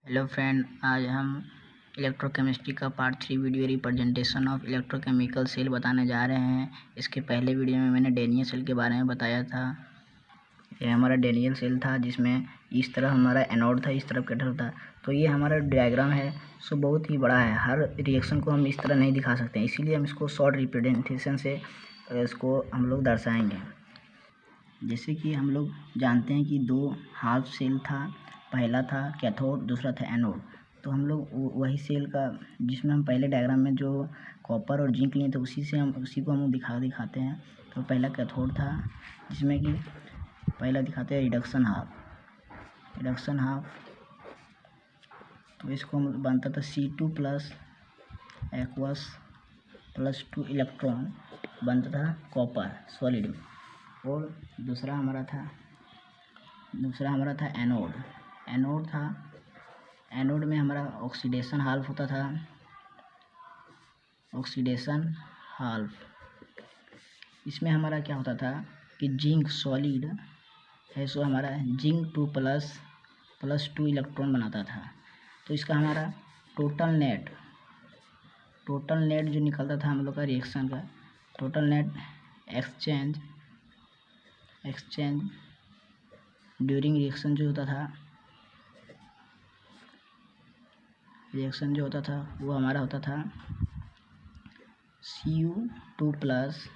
Hello friend, आज हम electrochemistry का part 3 video representation of electrochemical cell बताने जा रहे हैं। इसके पहले वीडियो में मैंने डेनियल सेल के बारे में बताया था। यह हमारा डेनियल सेल था जिसमें इस तरह हमारा एनोड था, इस तरफ कैथोड था। तो ये हमारा डायग्राम है सो बहुत ही बड़ा है। हर रिएक्शन को हम इस तरह नहीं दिखा सकते, इसीलिए हम इसको शॉर्ट रिप्रेजेंटेशन से इसको हम लोग दर्शाएँगे। जैसे कि हम लोग जानते हैं कि दो हाफ सेल था, पहला था कैथोड, दूसरा था एनोड। तो हम लोग वही सेल का जिसमें हम पहले डायग्राम में जो कॉपर और जिंक लिए थे उसी को हम दिखाते हैं। तो पहला कैथोड था जिसमें कि पहला दिखाते हैं रिडक्शन हाफ। तो इसको हम बनता था C2 plus aqueous plus 2 electron बनता था कॉपर सॉलिड में। और दूसरा हमारा था एनोड में हमारा ऑक्सीडेशन हाल्फ होता था। इसमें हमारा क्या होता था कि जिंक सॉलिड है सो हमारा जिंक 2 प्लस 2 इलेक्ट्रॉन बनाता था। तो इसका हमारा टोटल नेट जो निकलता था हम लोग का रिएक्शन का total net exchange during reaction जो होता था वो हमारा होता था Cu2 प्लस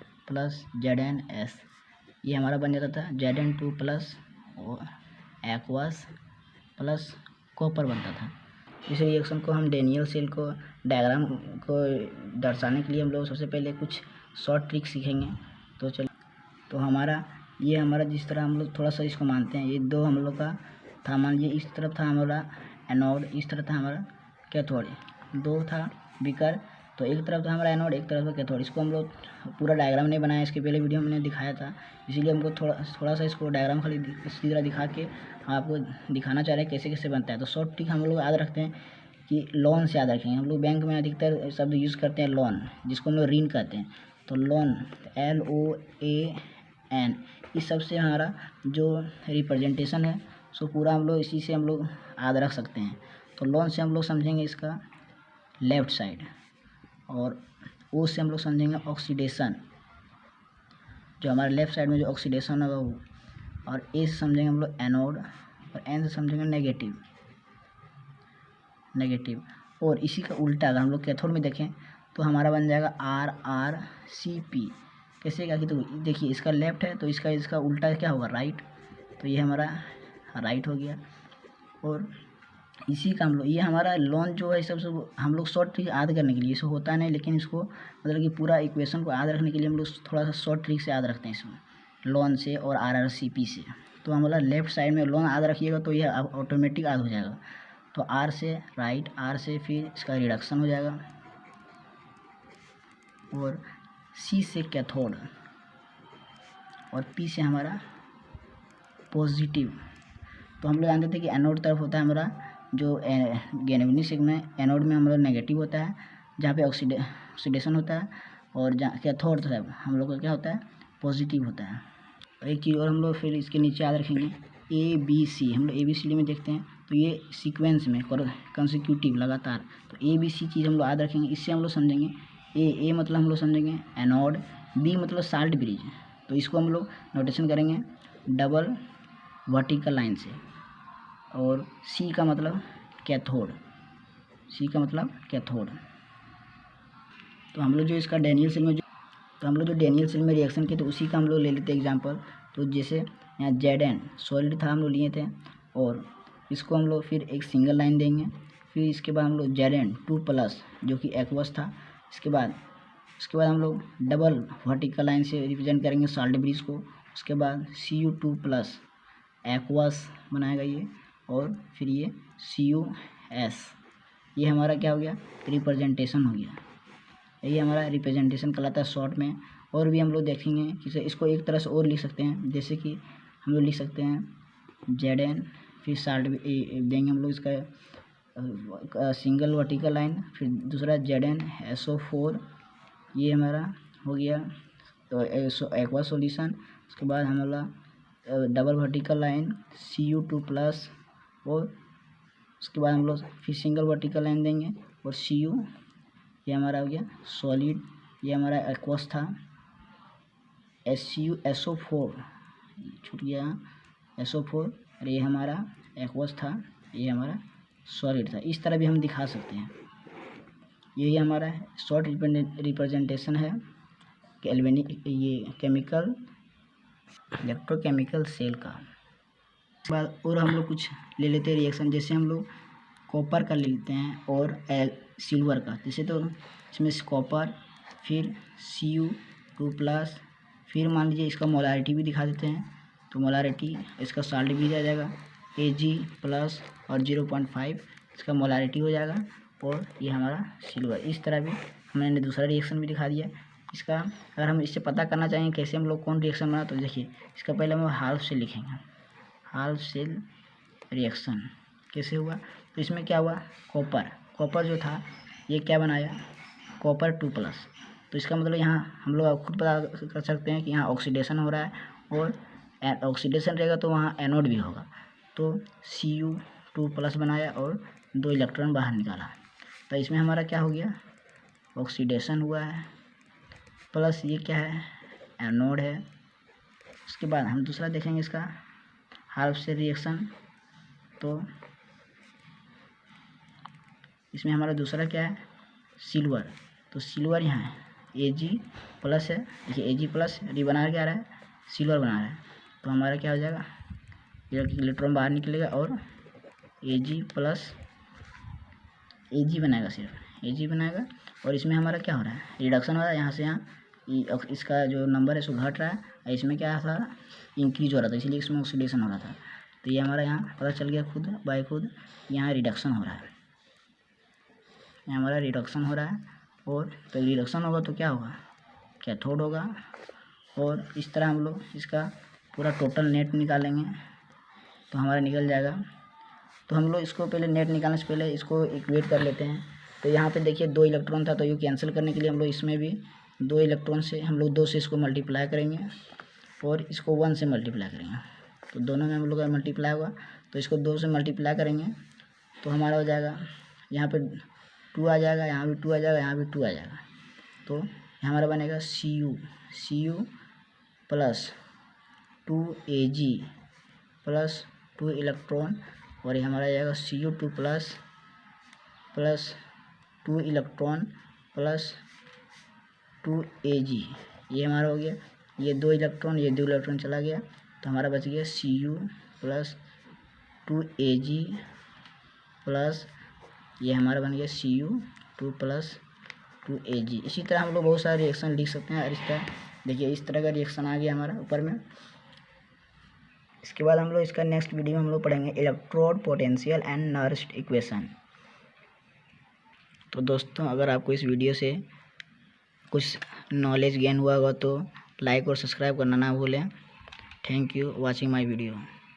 Zn(S). ये हमारा बन जाता था Zn2 plus aqueous plus copper बनता था। इस रिएक्शन को हम डेनियल सेल को डायग्राम को दर्शाने के लिए हम लोग सबसे पहले कुछ शॉर्ट ट्रिक सीखेंगे। तो चलिए, तो ये हमारा जिस तरह हम लोग थोड़ा सा इसको मानते हैं, ये दो हम लोग का था। मान लीजिए इस तरफ था हमारा एनोड, इस तरफ था हमारा कैथोड, दो था बीकर। तो एक तरफ था हमारा एनोड, एक तरफ था कैथोड। इसको हम लोग पूरा डायग्राम नहीं बनाया, इसके पहले वीडियो में मैंने दिखाया था, इसीलिए हमको थोड़ा सा इसको डायग्राम खाली इसी तरह दिखा के हम आपको दिखाना चाह रहे हैं कैसे कैसे बनता है। तो शॉर्ट ट्रिक हम लोग याद रखते हैं कि लोन से याद रखेंगे। हम लोग बैंक में अधिकतर शब्द यूज़ करते हैं लोन, जिसको हम लोग ऋण कहते हैं। तो लोन LOAN, इस सब से हमारा जो रिप्रेजेंटेशन है सो पूरा हम लोग इसी से हम लोग याद रख सकते हैं। तो लोन से हम लोग समझेंगे इसका लेफ़्ट साइड, और ओ से हम लोग समझेंगे ऑक्सीडेशन, जो हमारे लेफ़्ट साइड में जो ऑक्सीडेशन होगा वो। और ए से समझेंगे हम लोग एनोड, और एन से समझेंगे नेगेटिव। और इसी का उल्टा अगर हम लोग कैथोड में देखें तो हमारा बन जाएगा RRCP। कैसे क्या कि तो देखिए इसका लेफ़्ट है तो इसका उल्टा क्या होगा, राइट। तो ये हमारा राइट हो गया। और इसी का हम लोग ये हमारा लोन जो है सब हम लोग शॉर्ट ट्रिक याद करने के लिए, इसको होता नहीं, लेकिन इसको मतलब कि पूरा इक्वेशन को याद रखने के लिए हम लोग थोड़ा सा शॉर्ट ट्रिक से याद रखते हैं इसमें, लोन से और RRCP से। तो हमारा लेफ़्ट साइड में लोन याद रखिएगा तो ये ऑटोमेटिक याद हो जाएगा। तो R से राइट, R से फिर इसका रिडक्शन हो जाएगा, और C से कैथोड, और P से हमारा पॉजिटिव। तो हम लोग जानते थे कि एनोड तरफ होता है हमारा जो गैल्वेनिक में, एनोड में हमारा नेगेटिव होता है जहाँ पे ऑक्सीडेशन होता है, और जहाँ कैथोड तरफ हम लोग का क्या होता है, पॉजिटिव होता है। एक चीज़ और हम लोग फिर इसके नीचे याद रखेंगे ABC। हम लोग ABCD में देखते हैं तो ये सीक्वेंस में कंसेक्यूटिव लगातार। तो ABC चीज़ हम लोग याद रखेंगे, इससे हम लोग समझेंगे ए मतलब हम लोग समझेंगे एनोड, B मतलब साल्ट ब्रिज। तो इसको हम लोग नोटेशन करेंगे डबल वर्टिकल लाइन से। और C का मतलब कैथोड, तो हम लोग जो इसका डेनियल सेल में रिएक्शन किए तो उसी का हम लोग ले लेते हैं एग्जांपल। तो जैसे यहाँ Zn सॉलिड था हम लोग लिए थे, और इसको हम लोग फिर एक सिंगल लाइन देंगे। फिर इसके बाद हम लोग Zn2 प्लस जो कि एक्वस था, उसके बाद हम लोग डबल वर्टिकल लाइन से रिप्रेजेंट करेंगे साल्ट ब्रिज को। उसके बाद Cu2 प्लस एक्वस बनाएगा ये, और फिर ये CuS। ये हमारा क्या हो गया, रिप्रेजेंटेशन हो गया। यही हमारा रिप्रेजेंटेशन कहलाता है शॉर्ट में। और भी हम लोग देखेंगे कि इसको एक तरह से और लिख सकते हैं, जैसे कि हम लोग लिख सकते हैं Zn फिर साल्ट देंगे हम लोग इसका सिंगल वर्टिकल लाइन, फिर दूसरा ZnSO4, ये हमारा हो गया तो एक्वा सॉल्यूशन। उसके बाद हमारा double vertical line Cu2 plus, और उसके बाद हम लोग फिर सिंगल वर्टिकल लाइन देंगे और Cu ये हमारा हो गया सॉलिड, ये हमारा एक्वस था, SO4 छूट गया SO4, और ये हमारा एक्वस था, ये हमारा सॉलिड था। इस तरह भी हम दिखा सकते हैं। यही हमारा शॉर्ट रिप्रेजेंटेशन है ये केमिकल इलेक्ट्रोकेमिकल सेल का। बाद और हम लोग कुछ ले लेते हैं रिएक्शन, जैसे हम लोग कॉपर का ले लेते हैं और सिल्वर का। जैसे तो इसमें कॉपर, फिर Cu2+, फिर मान लीजिए इसका मोलारिटी भी दिखा देते हैं, तो मोलारिटी इसका साल्ट भी आ जाएगा Ag+ और 0.5 इसका मोलारिटी हो जाएगा, और ये हमारा सिल्वर। इस तरह भी हमने दूसरा रिएक्शन भी दिखा दिया इसका। अगर हम इससे पता करना चाहेंगे कैसे हम लोग कौन रिएक्शन बना, तो देखिए इसका पहले हम हाल्फ सेल लिखेंगे। हाल्फ सेल रिएक्शन कैसे हुआ, तो इसमें क्या हुआ, कॉपर जो था ये क्या बनाया, Cu2+। तो इसका मतलब यहाँ हम लोग खुद पता कर सकते हैं कि यहाँ ऑक्सीडेशन हो रहा है, और ऑक्सीडेशन रहेगा तो वहाँ एनोड भी होगा। तो Cu2+ बनाया और 2 इलेक्ट्रॉन बाहर निकाला, तो इसमें हमारा क्या हो गया, ऑक्सीडेशन हुआ है, प्लस ये क्या है, एनोड है। उसके बाद हम दूसरा देखेंगे इसका हाल्फ सेल रिएक्शन, तो इसमें हमारा दूसरा क्या है, सिल्वर। तो सिल्वर यहाँ है Ag+ है, देखिए Ag+ ये बना क्या रहा है, सिल्वर बना रहा है। तो हमारा क्या हो जाएगा, इलेक्ट्रॉन बाहर निकलेगा और Ag+ Ag बनाएगा, सिर्फ Ag बनाएगा। और इसमें हमारा क्या हो रहा है, रिडक्शन हो रहा है, यहाँ से यहाँ इसका जो नंबर है सो घट रहा है, और इसमें क्या था, इंक्रीज हो रहा था, इसलिए इसमें ऑक्सीडेशन हो रहा था। तो ये हमारा यहाँ पता चल गया खुद बाय खुद, यहाँ रिडक्शन हो रहा है, यहाँ हमारा रिडक्शन हो रहा है। और तो रिडक्शन होगा तो क्या होगा, कैथोड होगा। और इस तरह हम लोग इसका पूरा टोटल नेट निकालेंगे, तो हमारा निकल जाएगा। तो हम लोग इसको पहले नेट निकालने से पहले इसको इक्वेट कर लेते हैं। तो यहाँ पे देखिए 2 इलेक्ट्रॉन था, तो ये कैंसिल करने के लिए हम लोग इसमें भी 2 इलेक्ट्रॉन से हम लोग 2 से इसको मल्टीप्लाई करेंगे, और इसको 1 से मल्टीप्लाई करेंगे। तो दोनों में हम लोग का मल्टीप्लाई होगा, तो इसको 2 से मल्टीप्लाई करेंगे तो हमारा हो जाएगा, यहाँ पे 2 आ जाएगा, यहाँ भी 2 आ जाएगा, यहाँ भी 2 आ जाएगा। तो हमारा बनेगा Cu plus 2Ag plus 2 electron, और ये हमारा जाएगा Cu2 plus 2 electron plus 2Ag। ये हमारा हो गया, ये 2 इलेक्ट्रॉन, ये 2 इलेक्ट्रॉन चला गया, तो हमारा बच गया Cu प्लस 2Ag प्लस ये हमारा बन गया Cu2 प्लस 2Ag। इसी तरह हम लोग बहुत सारे रिएक्शन लिख सकते हैं। और इस तरह देखिए, इस तरह का रिएक्शन आ गया हमारा ऊपर में। इसके बाद हम लोग इसका नेक्स्ट वीडियो में हम लोग पढ़ेंगे electrode potential and Nernst equation. तो दोस्तों, अगर आपको इस वीडियो से कुछ नॉलेज गेन हुआ होगा तो लाइक और सब्सक्राइब करना ना भूलें। Thank you watching my video.